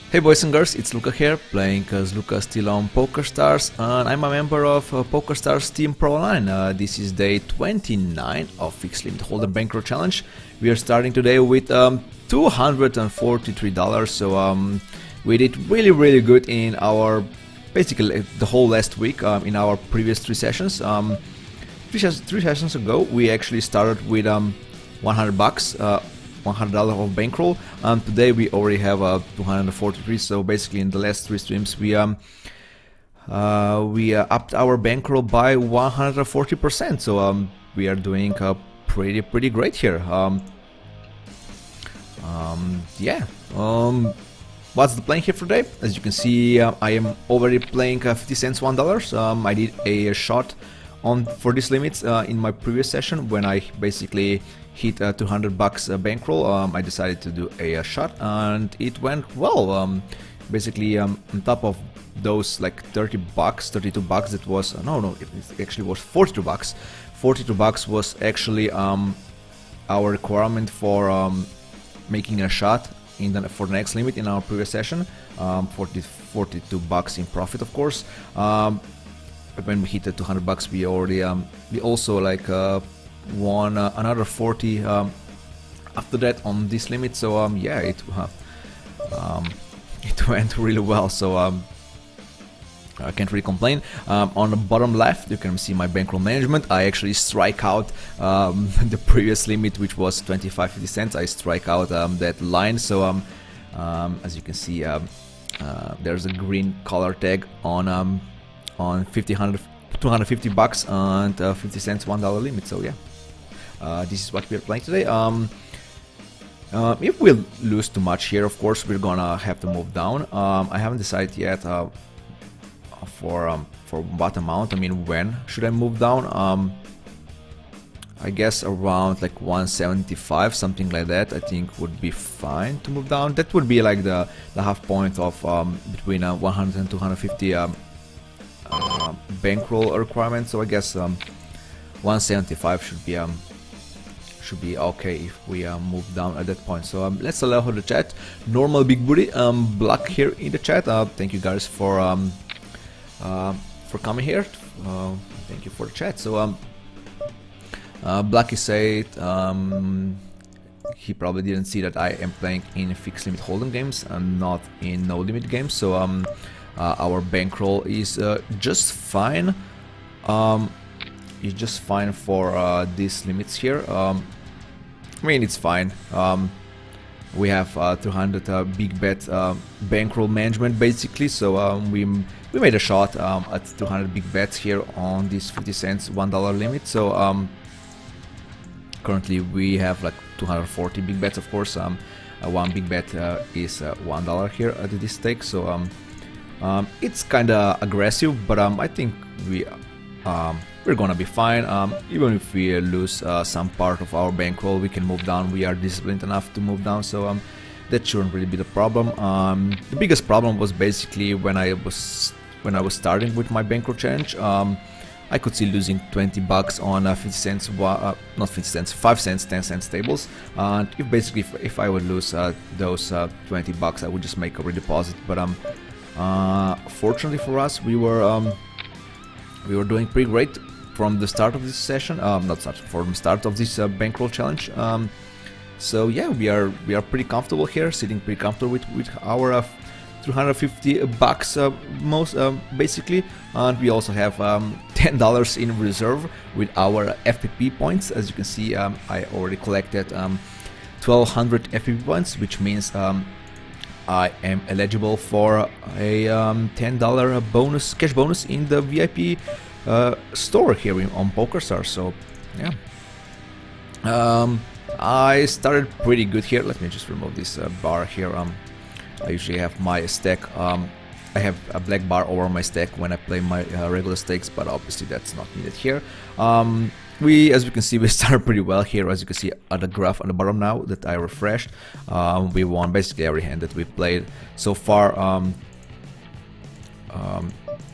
Hey boys and girls, it's Luca here, playing as CoreySteel on PokerStars, and I'm a member of PokerStars Team Pro Online. This is day 29 of Fixed Limit Hold'em Bankroll Challenge. We are starting today with $243, so we did really good in our, basically the whole last week in our previous three sessions. Three sessions ago, we actually started with $100. $100 of bankroll, and today we already have 243. So basically, in the last three streams, we upped our bankroll by 140%. So we are doing pretty great here. What's the plan here for today? As you can see, I am already playing 50 cents $1. I did a shot for these limits in my previous session when I basically hit $200 bankroll. I decided to do a shot and it went well. Basically, on top of those like $30, $32, it was it actually was $42. $42 was actually our requirement for making a shot for the next limit in our previous session. $42 in profit, of course. When we hit the $200, we already we also like won another 40 after that on this limit. So yeah, it went really well. So I can't really complain. On the bottom left, you can see my bankroll management. I actually strike out the previous limit, which was 25.50 cents. I strike out that line. So as you can see, there's a green color tag on $250 and 50 cents $1 limit. So yeah, this is what we're playing today. If we lose too much here, of course we're gonna have to move down. I haven't decided yet for what amount. I mean, when should I move down? I guess around like 175, something like that, I think would be fine to move down. That would be like the half point of between 100 and 250 bankroll requirement. So I guess 175 should be okay if we move down at that point. So let's allow the chat. Normal Big Booty, Black here in the chat. Thank you guys for coming here. Thank you for the chat. So Blacky said he probably didn't see that I am playing in fixed limit hold'em games and not in no limit games. So our bankroll is just fine. It's just fine for these limits here. I mean, it's fine. We have 200 big bet bankroll management basically. So we made a shot at 200 big bets here on this 50 cents $1 limit. So currently we have like 240 big bets. Of course, one big bet is $1 here at this stake. So it's kind of aggressive, but I think we're gonna be fine. Even if we lose some part of our bankroll, we can move down. We are disciplined enough to move down, so that shouldn't really be the problem. The biggest problem was basically when I was starting with my bankroll challenge. I could see losing $20 on 50 cents, not 50 cents, 5 cents, 10 cents tables. And if I would lose those $20, I would just make a redeposit. But fortunately for us, we were doing pretty great from the start of this session. From the start of this bankroll challenge. So yeah, we are pretty comfortable here, sitting pretty comfortable with our $350 most basically, and we also have $10 in reserve with our FPP points. As you can see, I already collected 1200 FPP points, which means I am eligible for a $10 bonus, cash bonus in the VIP store here on PokerStars. So yeah, I started pretty good here. Let me just remove this bar here. I usually have my stack. I have a black bar over my stack when I play my regular stakes, but obviously that's not needed here. As you can see, we started pretty well here. As you can see at the graph on the bottom now that I refreshed, we won basically every hand that we played so far.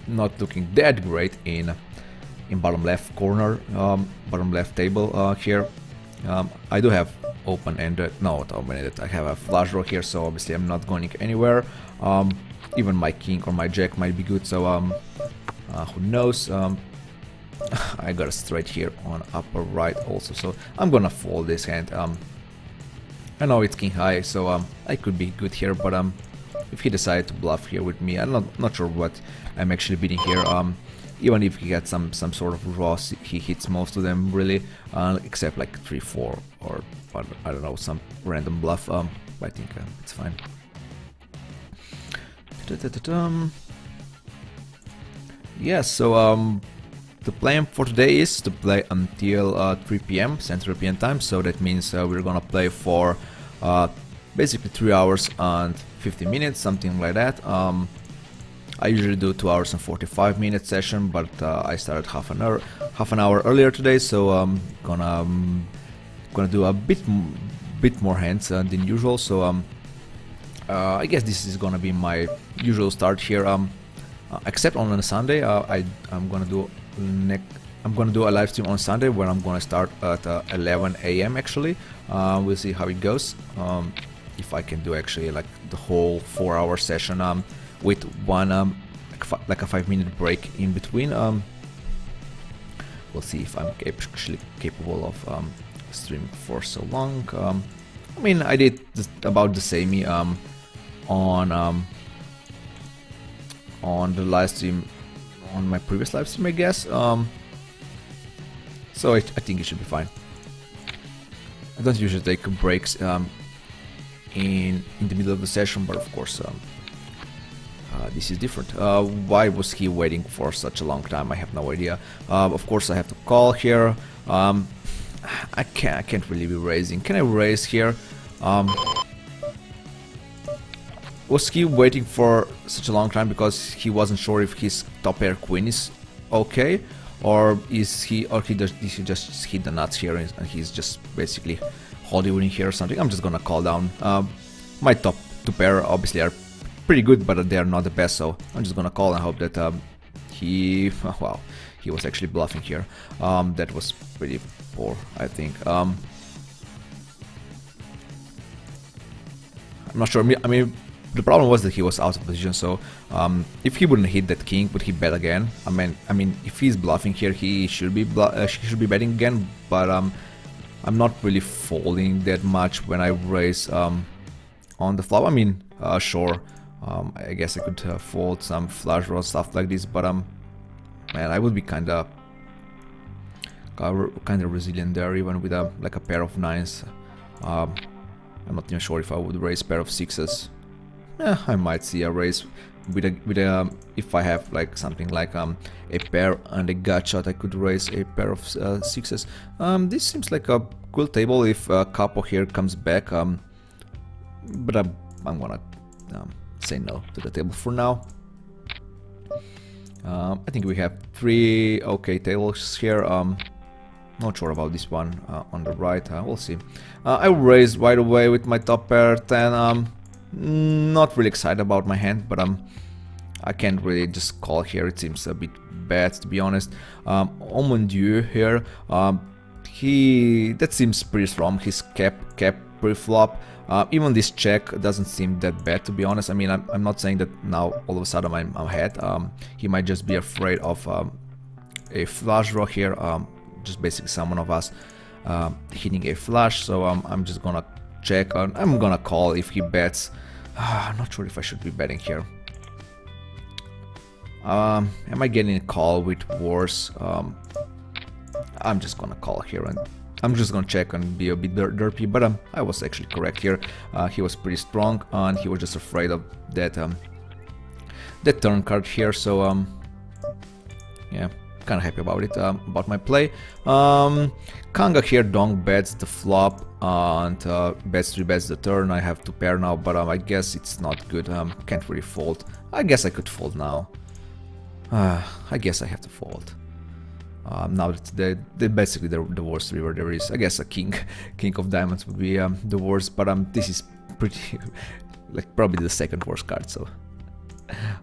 Not looking that great in bottom left corner, bottom left table here. I do have open-ended, no, not open-ended. I have a flush draw here, so obviously I'm not going anywhere. Even my king or my jack might be good, so who knows. I got a straight here on upper right also, so I'm gonna fold this hand. I know it's king high, so I could be good here, but if he decided to bluff here with me, I'm not sure what I'm actually beating here. Even if he had some sort of draws, he hits most of them really, except like 3-4 or I don't know, some random bluff. I think it's fine. Yeah, so the plan for today is to play until 3 p.m. Central European time, so that means we're gonna play for basically 3 hours and 50 minutes, something like that. I usually do 2 hours and 45 minute session, but I started half an hour earlier today, so I'm gonna do a bit more hands than usual. So I guess this is gonna be my usual start here. Except on a Sunday, I'm gonna do a live stream on Sunday where I'm gonna start at 11 a.m. actually. We'll see how it goes. If I can do actually like the whole 4-hour session with one like a 5-minute break in between. We'll see if I'm actually capable of streaming for so long. I mean, I did about the same on the live stream, on my previous live stream, I guess. So I think it should be fine. I don't usually take breaks in the middle of the session, but of course this is different. Why was he waiting for such a long time? I have no idea. Of course I have to call here. I can't really be raising. Can I raise here? Was he waiting for such a long time because he wasn't sure if his top pair queen is okay, or is he just hit the nuts here and he's just basically holding here or something? I'm just gonna call down. My top 2 pair obviously are pretty good, but they are not the best, so I'm just gonna call and hope that he wow, he was actually bluffing here. That was pretty poor, I think. I'm not sure. I mean, the problem was that he was out of position, so if he wouldn't hit that king, would he bet again? I mean, if he's bluffing here, he should be betting again. But I'm not really folding that much when I raise on the flop. I mean, sure, I guess I could fold some flush draws, stuff like this, but man, I would be kind of resilient there, even with like a pair of 9s. I'm not even sure if I would raise pair of 6s. I might see a raise with a if I have like something like a pair and a gut shot, I could raise a pair of 6s. This seems like a cool table if Capo here comes back, but I'm gonna say no to the table for now. I think we have 3 okay tables here. Not sure about this one on the right. We'll see. I will raise right away with my top pair 10. Not really excited about my hand, but I can't really just call here. It seems a bit bad, to be honest. Mon Dieu here, that seems pretty strong. His cap pre-flop. Even this check doesn't seem that bad, to be honest. I mean, I'm not saying that now all of a sudden I'm ahead. He might just be afraid of a flush draw here. Just basically someone of us hitting a flush. So I'm just gonna check. I'm gonna call if he bets. I'm not sure if I should be betting here. Am I getting a call with worse? I'm just gonna call here, and I'm just gonna check and be a bit derpy, but I was actually correct here. He was pretty strong, and he was just afraid of that that turn card here. So yeah, kind of happy about it, about my play. Kanga here donk bets the flop and bets 3 bets the turn. I have 2 pair now, but I guess it's not good. Can't really fold. I guess I could fold now. I guess I have to fold. Now that they're basically the worst river there is. I guess a king of diamonds would be the worst, but this is pretty like probably the second worst card. So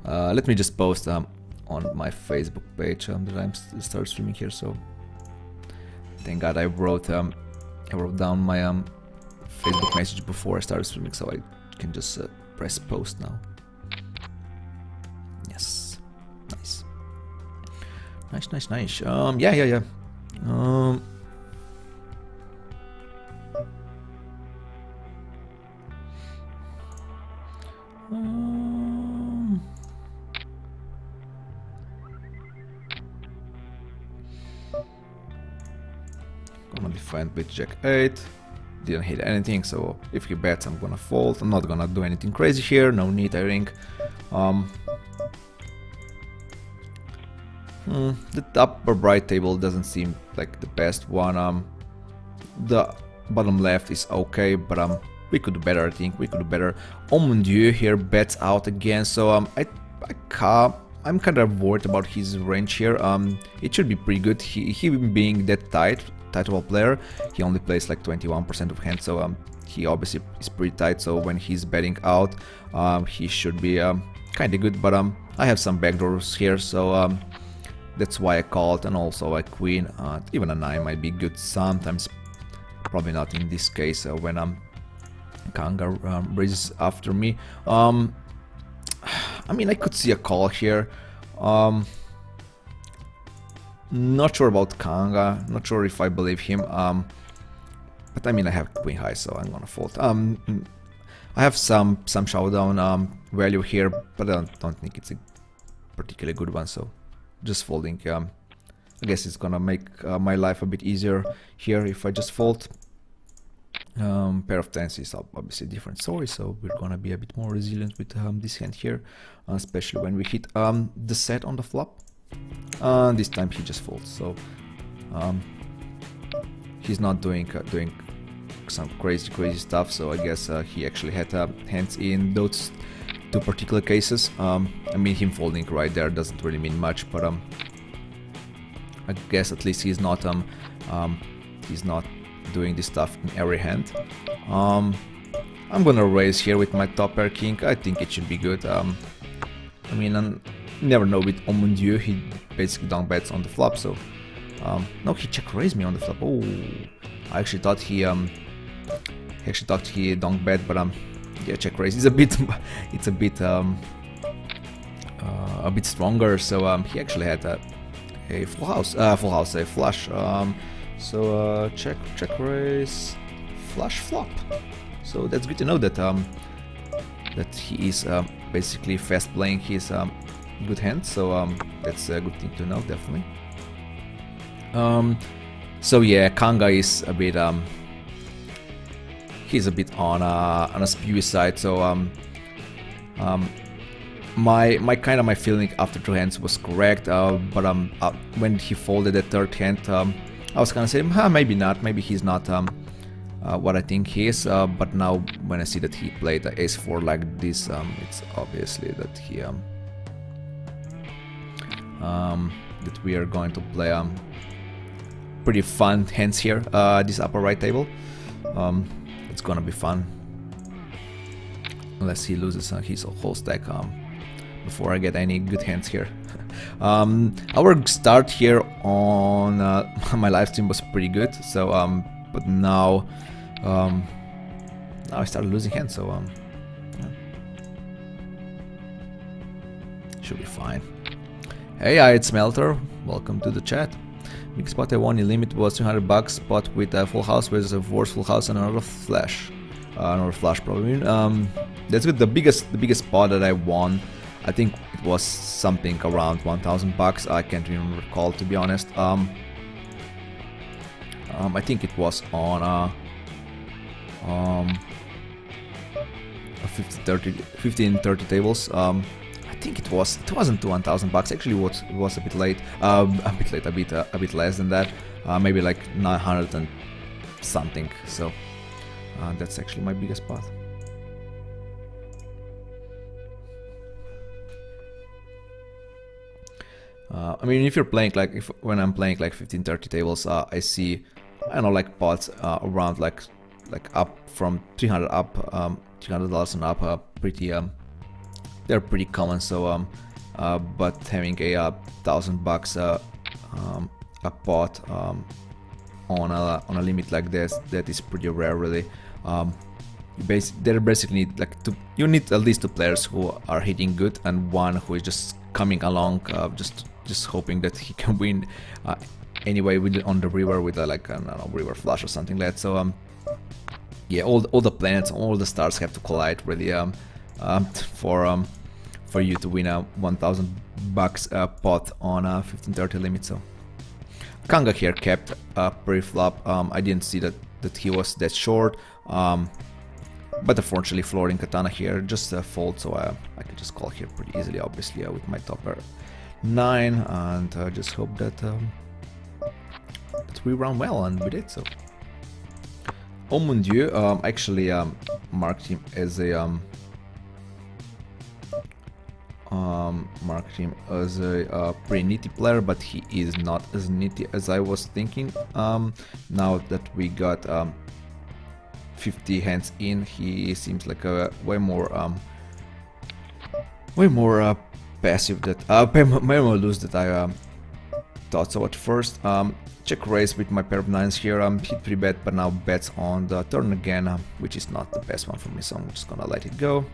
let me just post on my Facebook page that I'm start streaming here. So thank God I wrote down my Facebook message before I started streaming, so I can just press post now. Yes, nice. Nice. Yeah. Gonna defend with Jack 8. Didn't hit anything, so if he bets, I'm gonna fold. I'm not gonna do anything crazy here. No need, I think. The upper right table doesn't seem like the best one. The bottom left is okay, but we could do better. I think we could do better. Mon Dieu here bets out again, so I'm kind of worried about his range here. It should be pretty good. He being that tight of a player, he only plays like 21% of hands, so he obviously is pretty tight. So when he's betting out, he should be kind of good. But I have some backdoors here, so that's why I called, and also a queen, even a 9 might be good sometimes. Probably not in this case when Kanga raises after me. I mean, I could see a call here. Not sure about Kanga, not sure if I believe him. But I mean, I have queen high, so I'm gonna fold. I have some showdown value here, but I don't think it's a particularly good one, so just folding. I guess it's gonna make my life a bit easier here if I just fold. Pair of tens is obviously a different story, so we're gonna be a bit more resilient with this hand here, especially when we hit the set on the flop. This time he just folds, so he's not doing some crazy stuff. So I guess he actually had hands in those two particular cases. I mean, him folding right there doesn't really mean much, but I guess at least he's not doing this stuff in every hand. I'm gonna raise here with my top pair king. I think it should be good. I mean, I never know with Mon Dieu, he basically down bets on the flop, so no, he check raised me on the flop. Oh, I actually thought he donk bet, but yeah, check raise is a bit a bit stronger. So he actually had a flush. So check raise, flush flop. So that's good to know that that he is basically fast playing his good hand. So that's a good thing to know, definitely. So yeah, Kanga is a bit he's a bit on a spewy side. So my feeling after two hands was correct, but when he folded the third hand, I was kind of saying, maybe not, maybe he's not what I think he is. But now when I see that he played the ace-4 like this, it's obviously that he that we are going to play pretty fun hands here. This upper right table, it's gonna be fun, unless he loses his whole stack before I get any good hands here. Our start here on my live stream was pretty good, so but now I started losing hands, so yeah. Should be fine. Hey, it's Melter, welcome to the chat. Big spot I won in limit was $300. Spot with a full house versus a worse full house and another flash, probably. That's good. The biggest spot that I won, I think it was something around $1,000. I can't even recall, to be honest. I think it was on 15-30 tables. I think it wasn't $1,000. Actually, it was a bit late. A bit less than that. Maybe like 900 and something. So that's actually my biggest spot. I mean, if you're playing like when I'm playing like 15-30 tables, I see, I don't know, like pots around like up from 300 up, $300 and up, pretty they're pretty common. So but having a $1,000 a pot on a limit like this, that is pretty rare, really. They're basically like you need at least 2 players who are hitting good and one who is just coming along, just hoping that he can win anyway on the river with like I don't know, river flush or something like that. So yeah, all the planets, all the stars have to collide really for you to win a $1,000 pot on a 1530 limit. So Kanga here kept pre-flop. I didn't see that he was that short, but unfortunately floating Katana here just fold, so I can just call here pretty easily, obviously with my top pair 9, and just hope that we run well, and we did so. Oh mon dieu, actually marked him as a pretty nitty player, but he is not as nitty as I was thinking. Now that we got 50 hands in, he seems like a way more passive that way more loose that I thought so at first. Check raise with my pair of 9s here. Hit pretty bad, but now bets on the turn again, which is not the best one for me, so I'm just gonna let it go.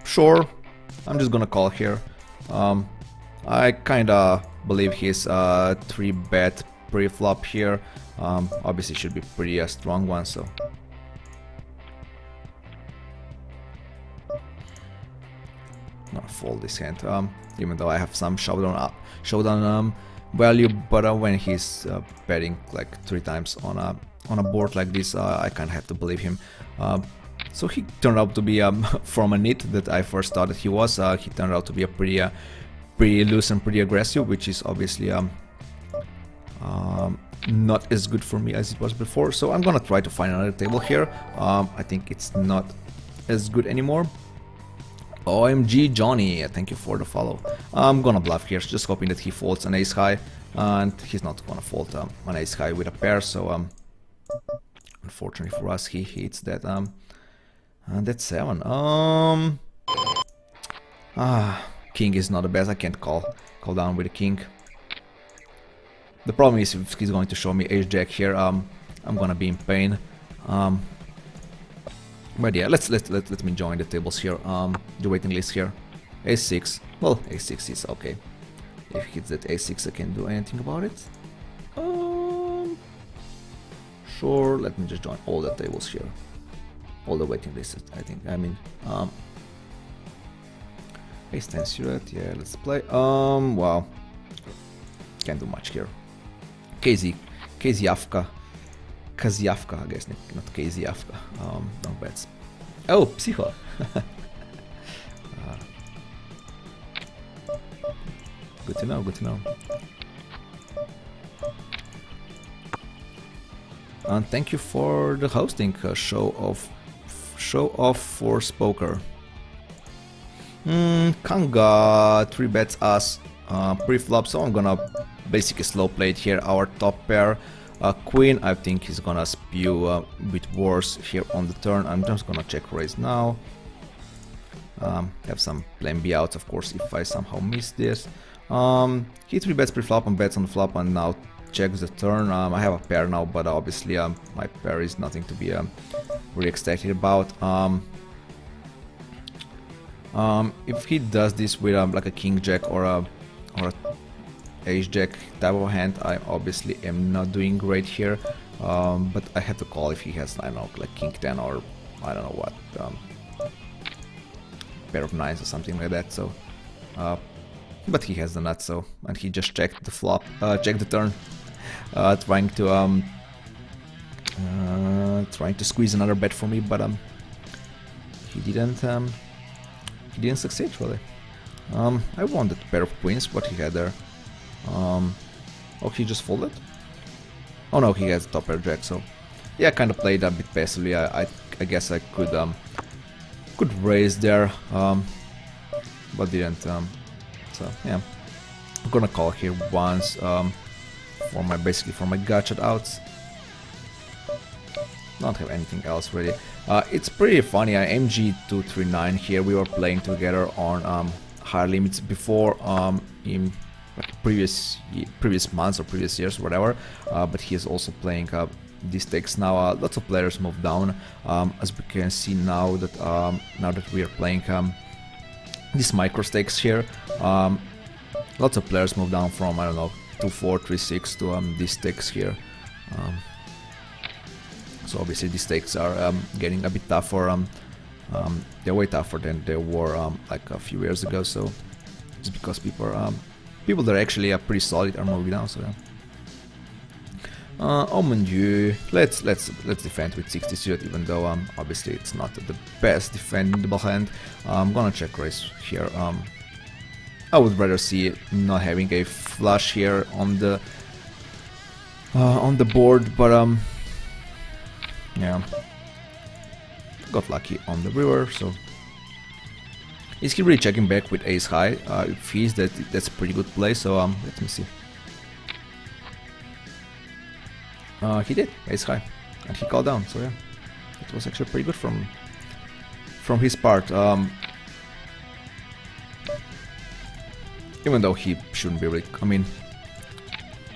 Sure, I'm just gonna call here. I kinda believe his 3-bet pre-flop here. Obviously should be pretty a strong one, so not fold this hand. Even though I have some showdown value, but when he's betting like 3 times on a board like this, I kind of have to believe him. So he turned out to be from a nit that I first thought that he was. He turned out to be a pretty loose and pretty aggressive, which is obviously not as good for me as it was before. So I'm gonna try to find another table here. I think it's not as good anymore. OMG Johnny, thank you for the follow. I'm gonna bluff here, just hoping that he folds an ace high, and he's not gonna fold an ace high with a pair. So unfortunately for us, he hits that. And that's 7. King is not the best. I can't call down with a king. The problem is if he's going to show me ace jack here, I'm gonna be in pain. But yeah, let me join the tables here. The waiting list here. Ace 6. Well, ace 6 is okay. If he hits that ace 6, I can't do anything about it. Sure. Let me just join all the tables here. All the waiting lists, I think. I mean, ace 10 suited, yeah, let's play. Wow, can't do much here. Kaziavka, I guess, not Kaziavka. No bets. Oh, Psycho. Good to know. Good to know. And thank you for the hosting, show off for Spoker. Kanga 3-bets us pre-flop, so I'm gonna basically slow play it here. Our top pair, Queen, I think he's gonna spew a bit worse here on the turn. I'm just gonna check raise now. Have some plan B outs, of course, if I somehow miss this. He 3-bets pre-flop and bets on the flop, and now checks the turn. I have a pair now, but obviously my pair is nothing to be really excited about. If he does this with like a king jack or a ace jack type of hand, I obviously am not doing great here. But I have to call if he has, I don't know, like king 10 or I don't know what, pair of 9s or something like that. So, but he has the nuts, so, and he just checked the flop, checked the turn, trying to squeeze another bet for me, but he didn't succeed really. I wanted a pair of queens. What he had there? Oh, he just folded. Oh no, he has a top pair jack. So yeah, kind of played a bit passively. I guess I could raise there, but didn't. So yeah, I'm gonna call here once for my basically for my gotcha outs. don't have anything else really. It's pretty funny. MG239 here. We were playing together on higher limits before in like previous months or previous years, whatever. But he is also playing these stakes now. Lots of players moved down, as we can see now that we are playing these micro stakes here. Lots of players moved down from, I don't know, 2-4, 3-6 to these stakes here. So obviously these stakes are getting a bit tougher. They're way tougher than they were like a few years ago. So it's because people that are actually pretty solid are moving down. So yeah. Oh mon dieu, let's defend with 60 suit, even though obviously it's not the best defendable hand. I'm gonna check raise here. I would rather see not having a flush here on the board, but yeah, got lucky on the river. So is he really checking back with ace high? If he is, that's a pretty good play. So let me see. He did ace high, and he called down. So yeah, it was actually pretty good from his part. Even though he shouldn't be really. I mean,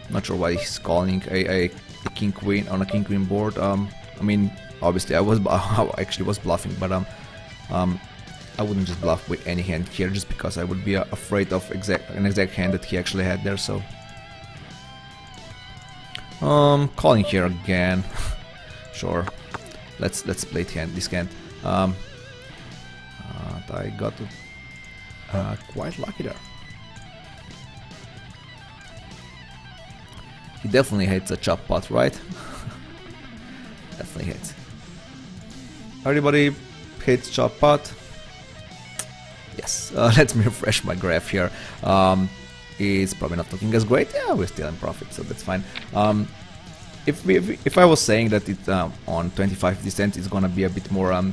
not sure why he's calling a king queen on a king queen board. I mean, obviously I actually was bluffing, but I wouldn't just bluff with any hand here just because I would be afraid of an exact hand that he actually had there. So calling here again. Sure, let's play this hand. I got quite lucky there. He definitely hates a chop pot, right? Definitely hates. Everybody hates chop pot. Yes. Let me refresh my graph here. It's probably not looking as great. Yeah, we're still in profit, so that's fine. If I was saying that it on 25 cents is gonna be a bit more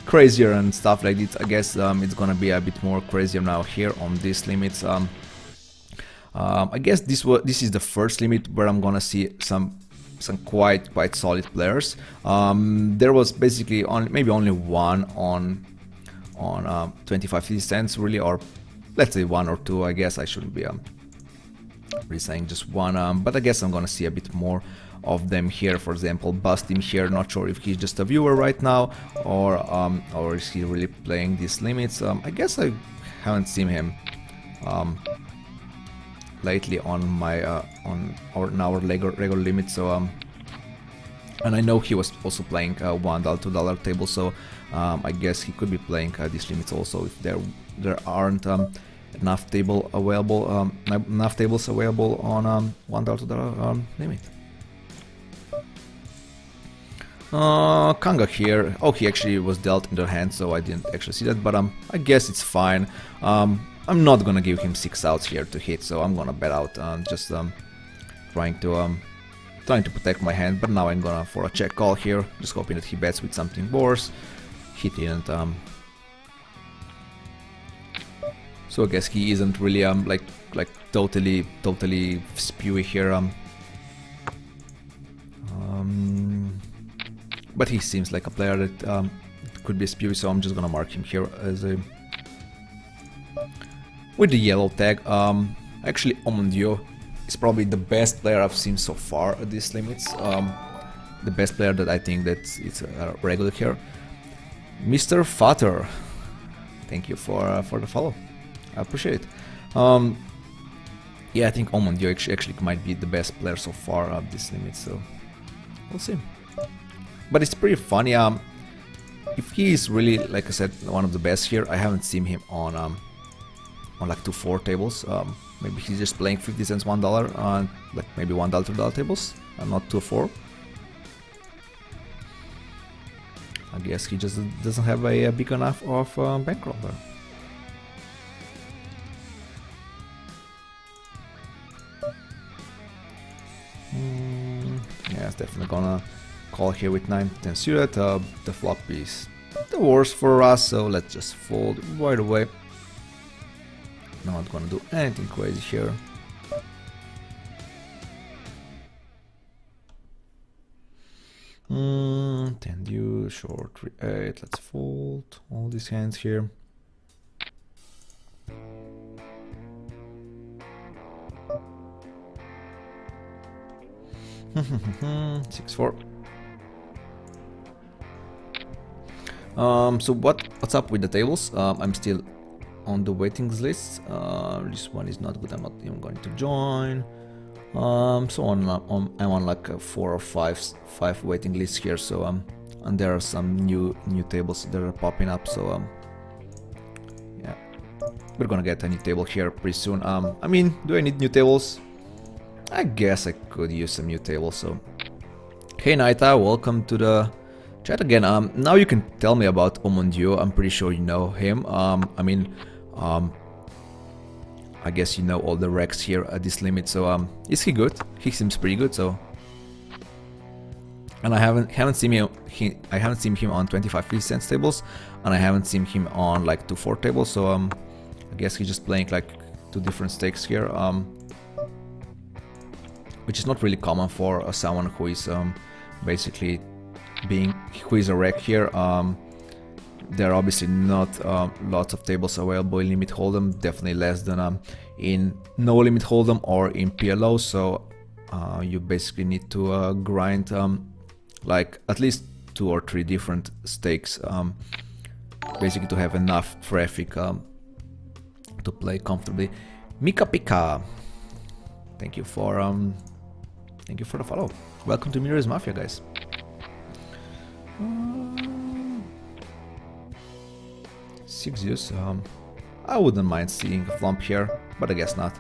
crazier and stuff like this, I guess it's gonna be a bit more crazier now here on these limits. I guess this is the first limit where I'm gonna see some quite solid players. There was basically maybe only one on 25 cents really, or let's say one or two. I guess I shouldn't be really saying just one, but I guess I'm gonna see a bit more of them here. For example, Bustin here. Not sure if he's just a viewer right now, or is he really playing these limits. I guess I haven't seen him lately on my on our regular limit. So and I know he was also playing $1, $2 table. So I guess he could be playing these limits also if there aren't enough tables available on $1, $2 limit. Kanga here. Oh, he actually was dealt in the hand, so I didn't actually see that, but I guess it's fine. I'm not gonna give him 6 outs here to hit, so I'm gonna bet out, just trying to protect my hand. But now I'm gonna for a check call here, just hoping that he bets with something worse. He didn't. So I guess he isn't really like totally spewy here. But he seems like a player that could be spewy, so I'm just gonna mark him here as a with the yellow tag. Actually, Omondio is probably the best player I've seen so far at these limits. The best player that I think that it's regular here. Mr. Fatter, thank you for the follow. I appreciate it. Yeah, I think Omondio actually might be the best player so far at this limit, so we'll see. But it's pretty funny. If he is really, like I said, one of the best here, I haven't seen him on like 2-4 tables. Maybe he's just playing 50 cents $1 on like maybe $1, $2 tables, and not 2-4. I guess he just doesn't have a big enough of bankroll there. Yeah, it's definitely gonna call here with 9-10 suited. The flop is the worst for us, so let's just fold right away. Not gonna do anything crazy here. 10 deuce, short 3-8. Let's fold all these hands here. Six four. So what's up with the tables? I'm still on the waitings list. This one is not good. I'm not even going to join. So I'm on like 4 or 5 waiting lists here. So and there are some new tables that are popping up. So yeah, we're gonna get a new table here pretty soon. I mean, do I need new tables? I guess I could use some new tables. So hey Naita, welcome to the chat again. Now you can tell me about Omondio. I'm pretty sure you know him. I mean, I guess you know all the recs here at this limit. So is he good? He seems pretty good. So, and I haven't seen him. I haven't seen him on 25-50 tables, and I haven't seen him on like 2-4 tables. So I guess he's just playing like 2 different stakes here. Which is not really common for someone who is basically who is a rec here. There are obviously not lots of tables available in Limit Hold'em, definitely less than in No Limit Hold'em or in PLO, so you basically need to grind like at least 2 or 3 different stakes, basically to have enough traffic to play comfortably. Mika Pika, thank you for the follow. Welcome to Mirror's Mafia, guys. Six use. I wouldn't mind seeing a flump here, but I guess not.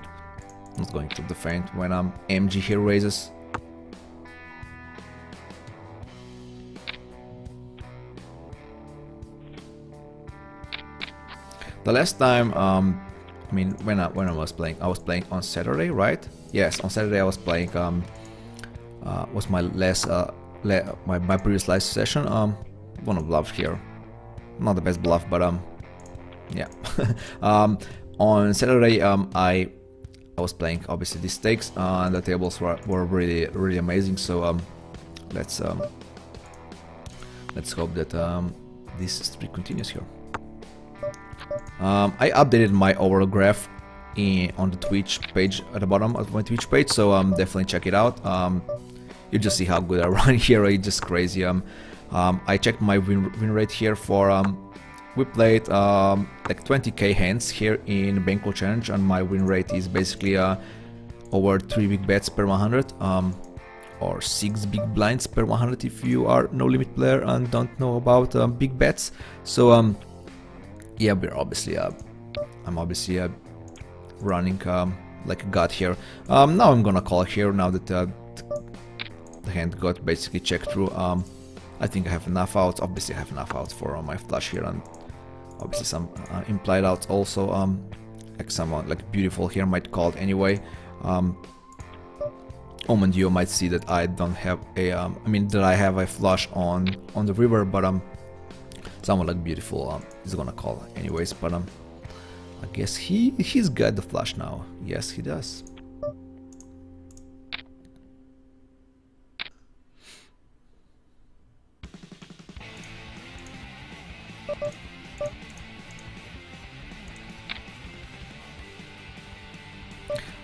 I'm not going to defend when MG here raises. The last time, I mean, when I was playing on Saturday, right? Yes, on Saturday I was playing. Was my last my previous live session. Wanna bluff here, not the best bluff, but yeah. On Saturday I was playing obviously these stakes, and the tables were really amazing. So let's hope that this streak continues here. I updated my overall graph on the Twitch page at the bottom of my Twitch page, so definitely check it out. You just see how good I run here. It's just crazy. I checked my win rate here for we played like 20k hands here in Bankroll challenge, and my win rate is basically over 3 big bets per 100, or 6 big blinds per 100 if you are no limit player and don't know about big bets. So yeah, we're obviously I'm obviously running like a god here. Now I'm gonna call here now that the hand got basically checked through. I think I have enough outs. Obviously I have enough outs for my flush here, and obviously some implied outs also. Like someone like beautiful here might call it anyway. Omondio might see that I don't have a I mean that I have a flush on the river, but someone like beautiful is gonna call anyways. But I guess he's got the flush now. Yes, he does.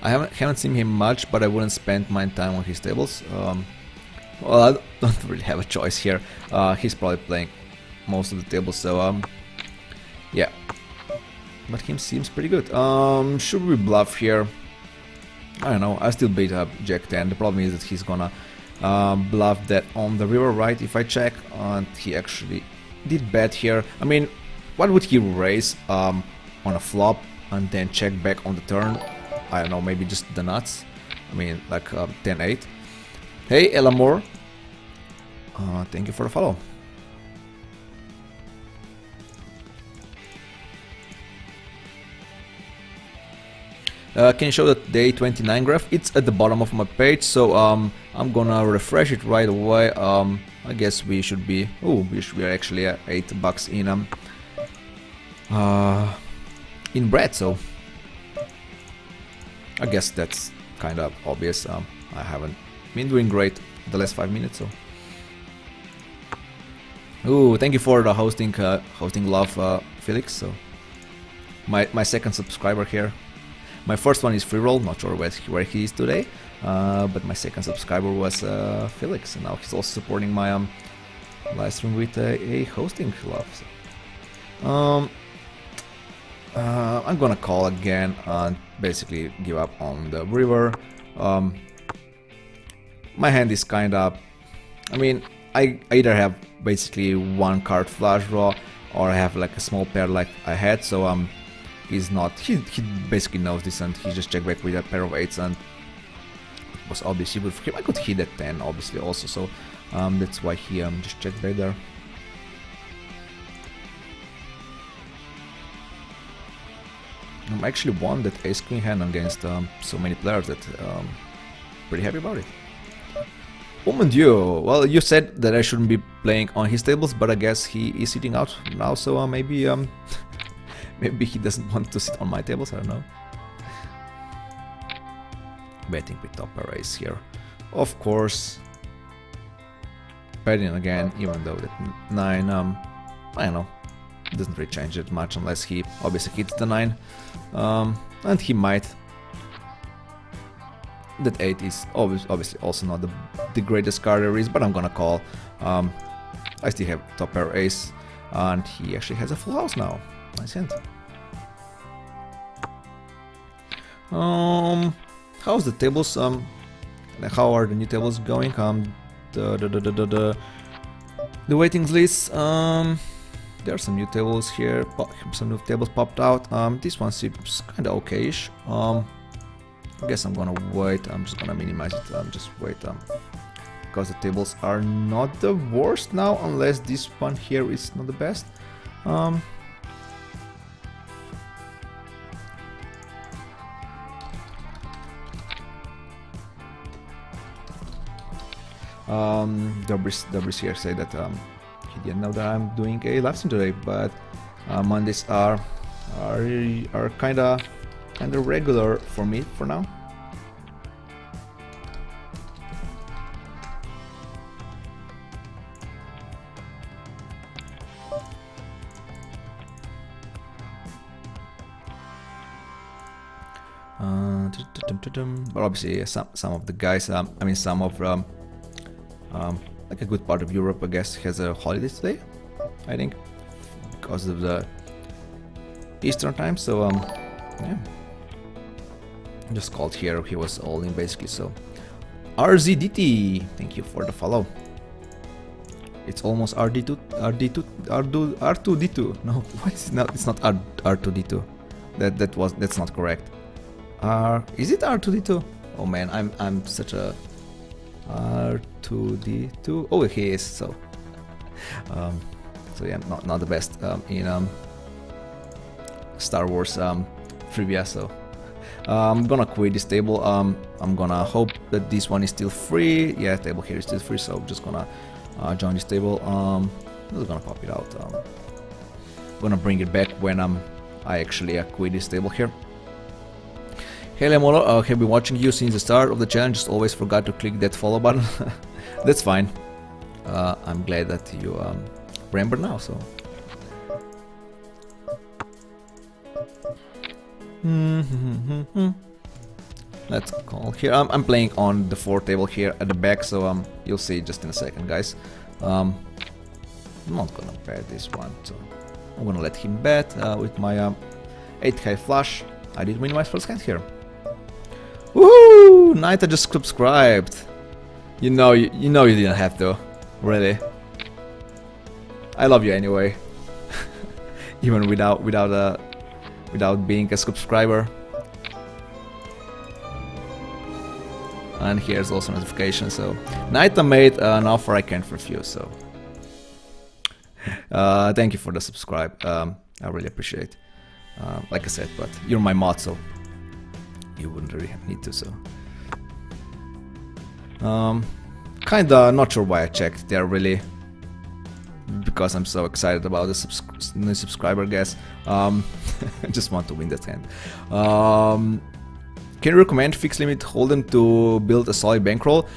I haven't seen him much, but I wouldn't spend my time on his tables. Well, I don't really have a choice here. He's probably playing most of the tables, so yeah. But him seems pretty good. Should we bluff here? I don't know. I still beat up Jack 10. The problem is that he's gonna bluff that on the river, right? If I check, and he actually did bet here. I mean, what would he raise on a flop and then check back on the turn? I don't know, maybe just the nuts. I mean, like 10-8. Hey, Elamore. Thank you for the follow. Can you show the day 29 graph? It's at the bottom of my page, so I'm gonna refresh it right away. I guess we should be. Oh, we are actually at $8 in bread, so I guess that's kind of obvious. I haven't been doing great the last 5 minutes, so Ooh, thank you for the hosting love, Felix. So my second subscriber here. My first one is Free Roll, not sure where he is today, but my second subscriber was Felix, and now he's also supporting my live stream with a hosting love. So, I'm gonna call again and basically give up on the river. My hand is kinda, I mean, I either have basically one card flush draw, or I have like a small pair like I had, so he's not, he basically knows this, and he just checked back with a pair of 8s, and it was obviously good for him. I could hit at 10 obviously also, so that's why he just checked back there. I actually won that ace queen hand against so many players that pretty happy about it. Oh mon dieu, well, you said that I shouldn't be playing on his tables, but I guess he is sitting out now, so maybe maybe he doesn't want to sit on my tables, I don't know. Betting with top pair ace here, of course. Betting again, even though that 9, I don't know, doesn't really change it much unless he obviously hits the 9, and he might. That 8 is obviously also not the greatest card there is, but I'm gonna call. I still have top pair ace, and he actually has a full house now. Nice hand. How's the tables? How are the new tables going? The waiting list. There are some new tables here. Some new tables popped out. This one seems kinda okayish. I guess I'm gonna wait. I'm just gonna minimize it. Just wait. Because the tables are not the worst now, unless this one here is not the best. Debris here say that he didn't know that I'm doing a live stream today, but Mondays are kinda regular for me for now. But obviously some of the guys, I mean some of like a good part of Europe, I guess, has a holiday today, I think, because of the Eastern time. So yeah, just called here. He was all in basically. So RZDT, thank you for the follow. It's almost R2D2. No, why is it not? It's not R2D2. That's not correct. Is it R2D2? Oh man, I'm such a R2D2. Oh, he is. So yeah, not the best in Star Wars trivia. So I'm gonna quit this table. I'm gonna hope that this one is still free. Yeah, table here is still free, so I'm just gonna join this table. I'm just gonna pop it out. I'm gonna bring it back when I actually quit this table here. Hey Lemolo, have been watching you since the start of the challenge, just always forgot to click that follow button. That's fine. I'm glad that you remember now, so. Let's call here. I'm playing on the 4 table here at the back, so you'll see just in a second, guys. I'm not gonna bet this one, so I'm gonna let him bet with my 8 high flush. I did win my first hand here. Woohoo! Naita just subscribed. You know you didn't have to, really. I love you anyway, even without being a subscriber. And here's also notification. So Naita made an offer I can't refuse. So thank you for the subscribe. I really appreciate. Like I said, but you're my mod, so you wouldn't really need to. So kinda not sure why I checked there, really, because I'm so excited about the new subscriber, I guess. I just want to win that hand. Can you recommend fixed limit Holden to build a solid bankroll?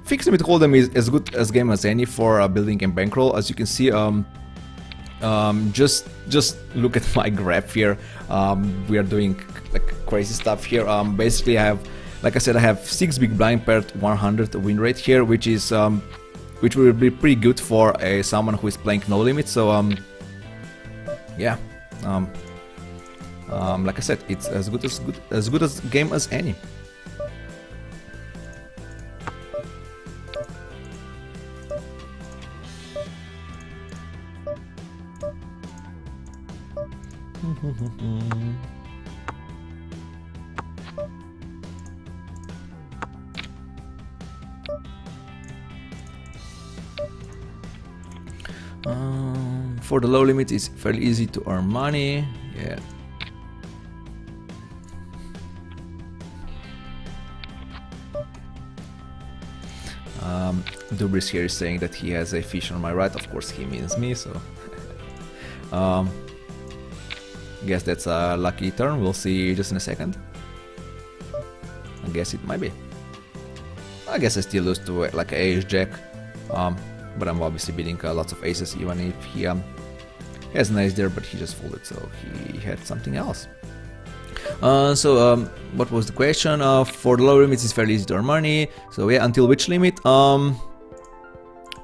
Fixed Limit Hold'em is as good as game as any for building and bankroll. As you can see, just look at my graph here. We are doing like crazy stuff here. Basically, I have, like I said, I have 6 big blind paired 100 win rate here, which is which will be pretty good for someone who is playing no limit. So yeah, like I said, it's as good as game as any. For the low limit, it's fairly easy to earn money. Yeah. Dubris here is saying that he has a fish on my right. Of course, he means me. So, guess that's a lucky turn. We'll see just in a second. I guess it might be. I guess I still lose to like an ace jack. But I'm obviously beating lots of aces, even if he has an ace there, but he just folded, so he had something else. What was the question? For the low limits, it's fairly easy to earn money. So yeah, until which limit?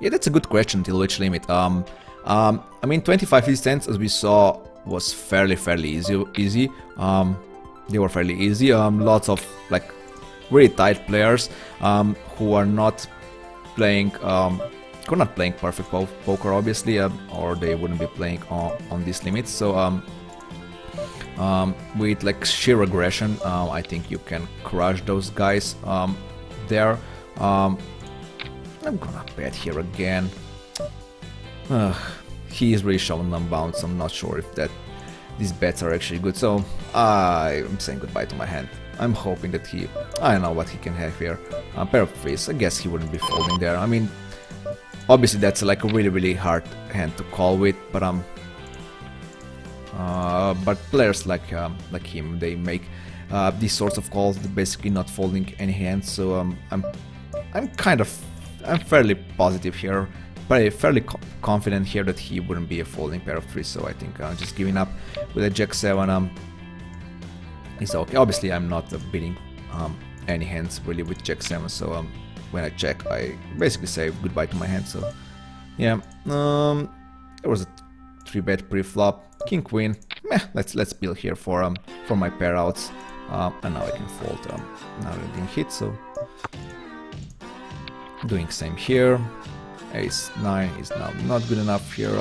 Yeah, that's a good question. Until which limit? I mean, 25 cents, as we saw, was fairly easy. They were fairly easy. Lots of like really tight players who are not playing. Who are not playing perfect poker, obviously, or they wouldn't be playing on these limits. So with like sheer aggression, I think you can crush those guys there. I'm gonna bet here again. He is really showing them bounds. I'm not sure if these bets are actually good. So I'm saying goodbye to my hand. I'm hoping that I don't know what he can have here. Pair of threes. I guess he wouldn't be folding there. I mean, obviously that's like a really hard hand to call with, but players like him, they make these sorts of calls, basically not folding any hands. So I'm fairly positive here, but fairly confident here that he wouldn't be a folding pair of threes. So I think just giving up with a jack 7 is okay. Obviously I'm not beating any hands really with jack 7. So when I check, I basically say goodbye to my hand. So yeah, there was a 3-bet pre-flop, king queen. Meh, let's build here for my pair outs, and now I can fold. Now I didn't hit, so doing same here. Ace 9 is now not good enough here.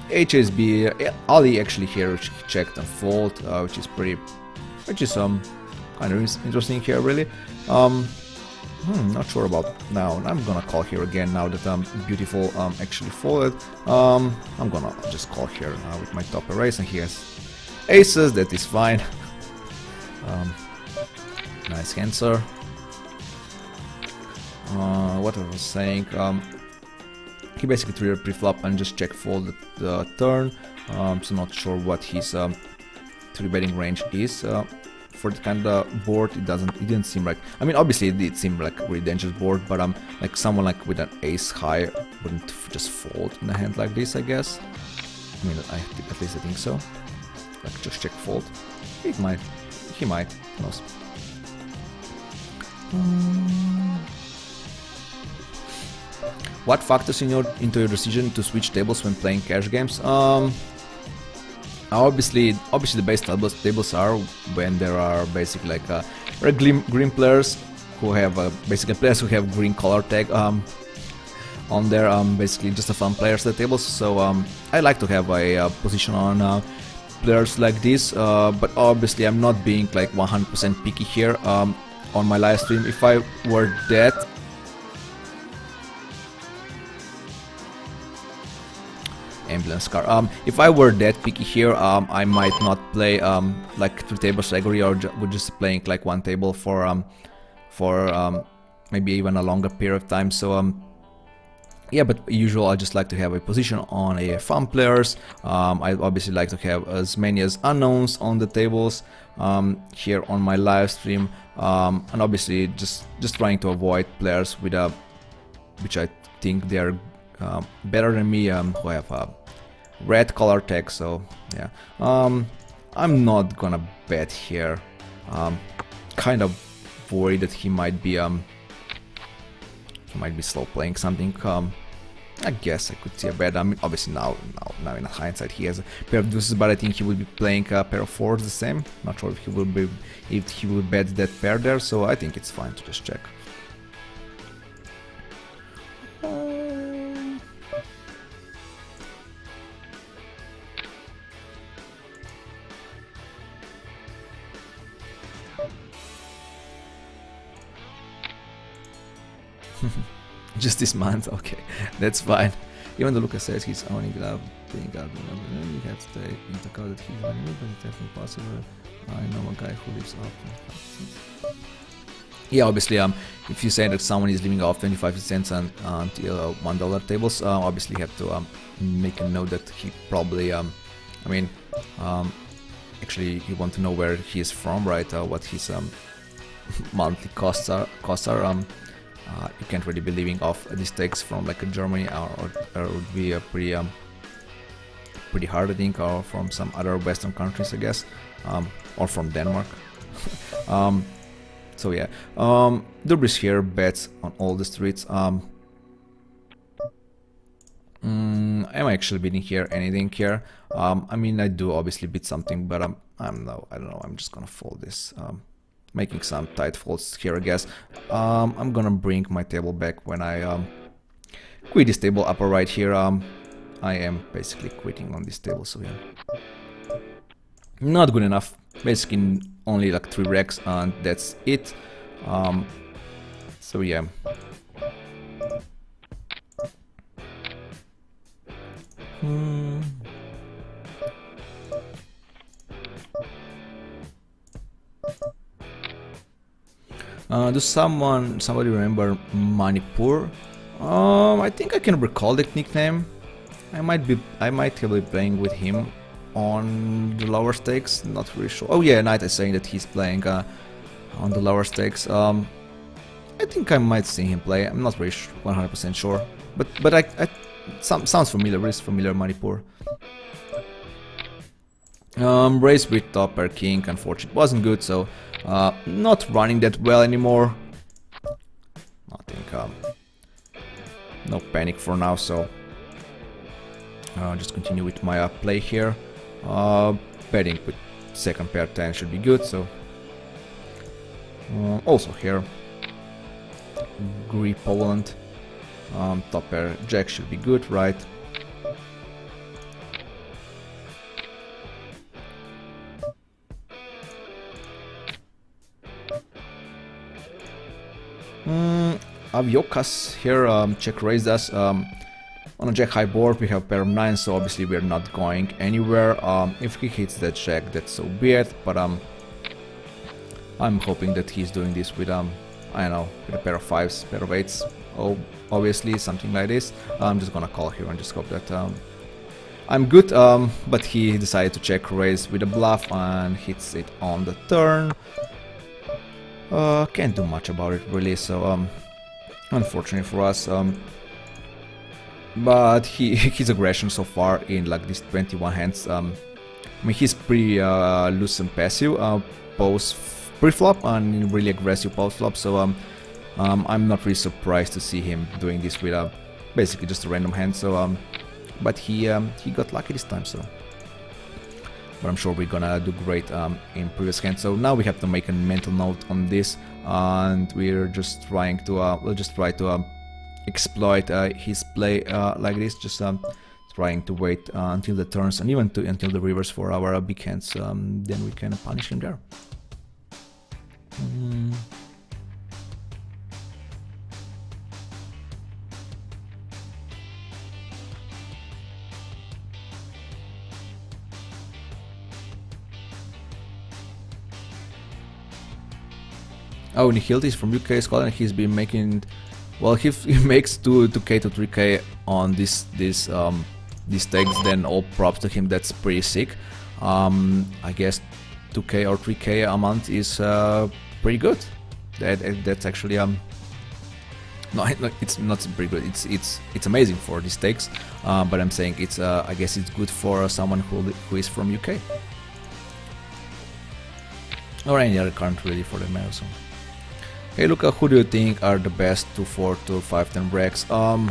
HSB Ali actually here checked and fold, which is kind of interesting here really. Not sure about now. I'm gonna call here again now that Beautiful actually folded. I'm gonna just call here with my top raise, and he has aces. That is fine. Nice answer. What I was saying, he basically treated pre-flop and just check fold the turn. So not sure what his 3-betting range is. For the kind of board, it didn't seem like. I mean, obviously it did seem like a really dangerous board, but like someone like with an ace high wouldn't just fold in a hand like this, I guess. I mean, at least I think so. Like just check fold. He might. Who knows? What factors into your decision to switch tables when playing cash games? Obviously the base tables are when there are basically like green players who have basically players who have green color tag on their basically just a fun players at the tables. So I like to have a position on players like this, but obviously I'm not being like 100% picky here on my live stream. If I were that, ambulance car. If I were that picky here, I might not play like 3 tables regularly, or would just playing like 1 table for maybe even a longer period of time. So yeah, but usually I just like to have a position on a fun players. I obviously like to have as many as unknowns on the tables here on my live stream, and obviously just trying to avoid players with a which I think they're better than me, who have a red color tag. So yeah, I'm not gonna bet here. Kind of worried that he might be slow playing something. I guess I could see a bet. I mean, obviously now in hindsight he has a pair of deuces, but I think he will be playing a pair of fours the same. Not sure if he will bet that pair there, so I think it's fine to just check. Just this month, okay, that's fine. Even though Lucas says he's owning glove, playing out, you have to take into account that he's running, but it's definitely possible. I know a guy who lives off. Yeah, obviously, if you say that someone is living off 25 cents until $1 tables, obviously you have to make a note that he probably, actually you want to know where he is from, right? What his monthly costs are. You can't really be living off these takes from like Germany, or it would be a pretty hard, I think, or from some other Western countries, I guess, or from Denmark. So yeah, Dubris here bets on all the streets. Am I actually bidding here anything here? I mean, I do obviously bid something, but I don't know. I'm just gonna fold this. Making some tight folds here, I guess. I'm gonna bring my table back when I quit this table upper right here. I am basically quitting on this table, so yeah. Not good enough. Basically only like 3 racks and that's it. So yeah. Does somebody remember Manipur? I think I can recall that nickname. I might be playing with him on the lower stakes. Not really sure. Oh yeah, Knight is saying that he's playing on the lower stakes. I think I might see him play. I'm not really 100% sure, but sounds familiar. Really familiar, Manipur. Race with top pair king, unfortunately wasn't good, so not running that well anymore. I think no panic for now, so just continue with my play here. Betting with second pair 10 should be good, so also here Greek Poland, top pair jack should be good, right? Aviokas here check raised us. On a jack high board we have pair of 9, so obviously we're not going anywhere. If he hits that jack, that's so be it, but I'm hoping that he's doing this with I don't know, with a pair of 5s, pair of 8s, oh, obviously something like this. I'm just gonna call here and just hope that I'm good, but he decided to check raise with a bluff and hits it on the turn. Can't do much about it really, so unfortunately for us. But his aggression so far in like these 21 hands, I mean, he's pretty loose and passive post pre-flop and really aggressive post-flop, so I'm not really surprised to see him doing this with basically just a random hand. So but he got lucky this time, so. But I'm sure we're gonna do great in previous hands. So now we have to make a mental note on this, and we're just trying to we'll just try to exploit his play like this, just trying to wait until the turns and even until the rivers for our big hands, then we can punish him there. Oh, Nihilti is from UK, Scotland. He's been making, well, he makes 2k to 3k on these stakes. Then all props to him. That's pretty sick. I guess 2k or 3k a month is pretty good. That's actually No, it's not very good. It's amazing for these stakes, but I'm saying it's I guess it's good for someone who is from UK or any other country really for the marathon. Hey Luca, who do you think are the best 2-4 to 5-10 breaks? I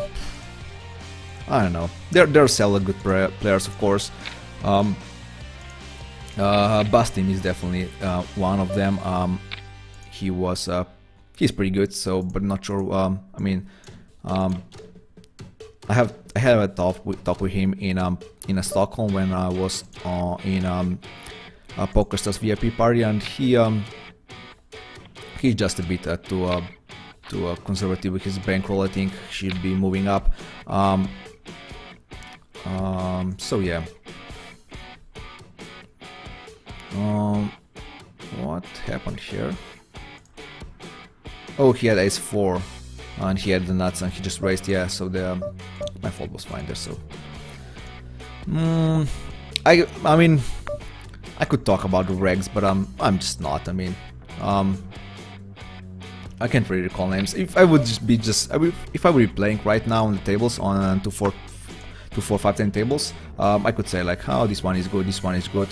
don't know. There are several good players, of course. Bastim is definitely one of them. He's pretty good, so but not sure. I mean, I had a talk with him in Stockholm when I was in a PokerStars VIP party, and he's just a bit too conservative with his bankroll. I think he should be moving up. So yeah. What happened here? Oh, he had ace-4 and he had the nuts and he just raised. Yeah, so my fault was fine there. So I mean, I could talk about the regs, but I'm just not. I mean, I can't really recall names. If I would just be if I would be playing right now on the tables on 2-4, 5-10 tables, I could say like, oh, this one is good,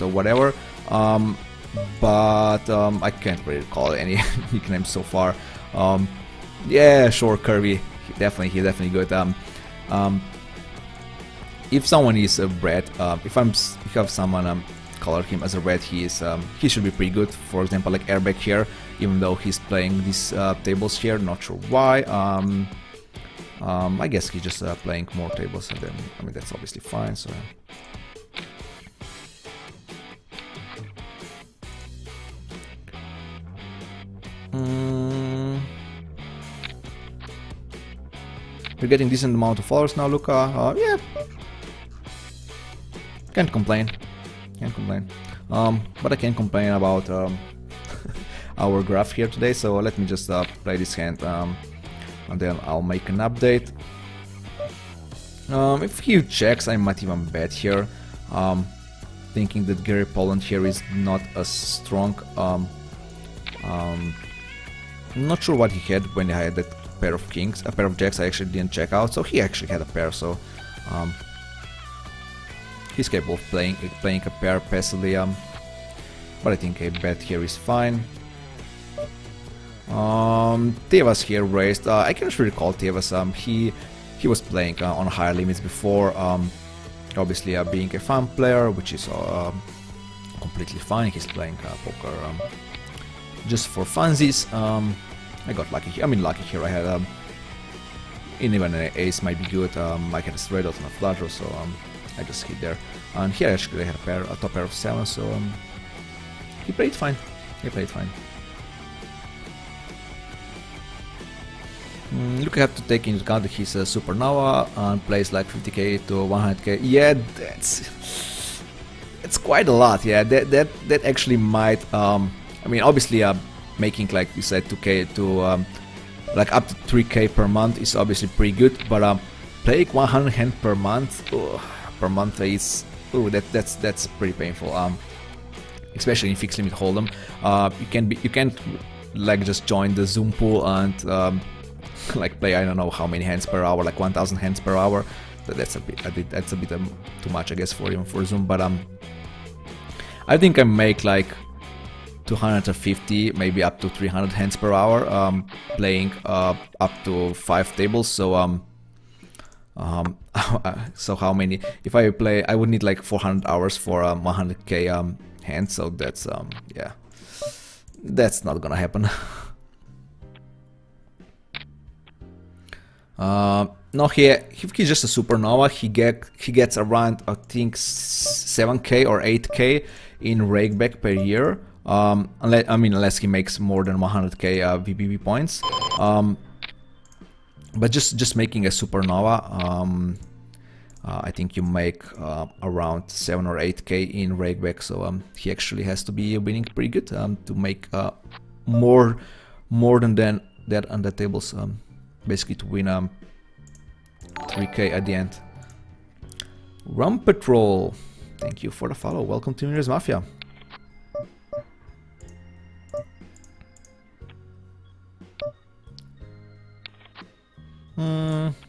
or whatever. But I can't really recall any nicknames so far. Yeah, sure, Kirby, he definitely good. If someone is a red, if you have someone color him as a red, he should be pretty good. For example, like Airbag here, even though he's playing these tables here, not sure why. I guess he's just playing more tables, and then I mean that's obviously fine. So. You're getting decent amount of followers now, Luca. Yeah, can't complain. But I can't complain about our graph here today. So let me just play this hand, and then I'll make an update. If he checks, I might even bet here, thinking that Gary Poland here is not as strong. Not sure what he had when he had that pair of kings, a pair of jacks. I actually didn't check out, so he actually had a pair. So he's capable of playing a pair passively. But I think a bet here is fine. Tevas here raised. I can't really recall Tevas. He was playing on higher limits before. Obviously, being a fun player, which is completely fine. He's playing poker just for funsies. I got lucky here. I mean, lucky here. I had even an ace might be good. I had a straight out and a flush draw, so I just hit there. And here actually I had a top pair of 7, so he played fine. Look, I have to take into account that he's a supernova and plays like 50k to 100k. Yeah, that's quite a lot. Yeah, that actually might. I mean, obviously, making like you said 2k to like up to 3k per month is obviously pretty good. But playing 100 hand per month is that's pretty painful. Especially in fixed limit hold'em. You can't like just join the Zoom pool and like play I don't know how many hands per hour, like 1000 hands per hour. That's a bit too much, I guess, for even for Zoom. But I think I make like 250, maybe up to 300 hands per hour, playing up to 5 tables. So so how many? If I play, I would need like 400 hours for 100k hands. So that's yeah, that's not gonna happen. No, if he's just a supernova, he gets around I think 7k or 8k in rakeback per year. Unless he makes more than 100k VPP points. But just making a supernova, I think you make around 7 or 8k in rakeback. So he actually has to be winning pretty good to make more than that on the tables. Basically to win 3k at the end. Rum Patrol, thank you for the follow. Welcome to New Year's Mafia.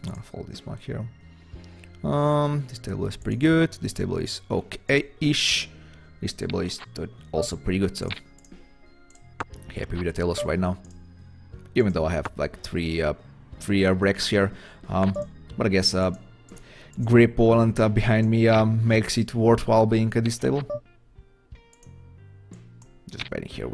I'll fold this one here. This table is pretty good. This table is okay-ish. This table is also pretty good, so happy with the tables right now. Even though I have like three wrecks here, but I guess Grip Poland behind me makes it worthwhile being at this table. Just betting here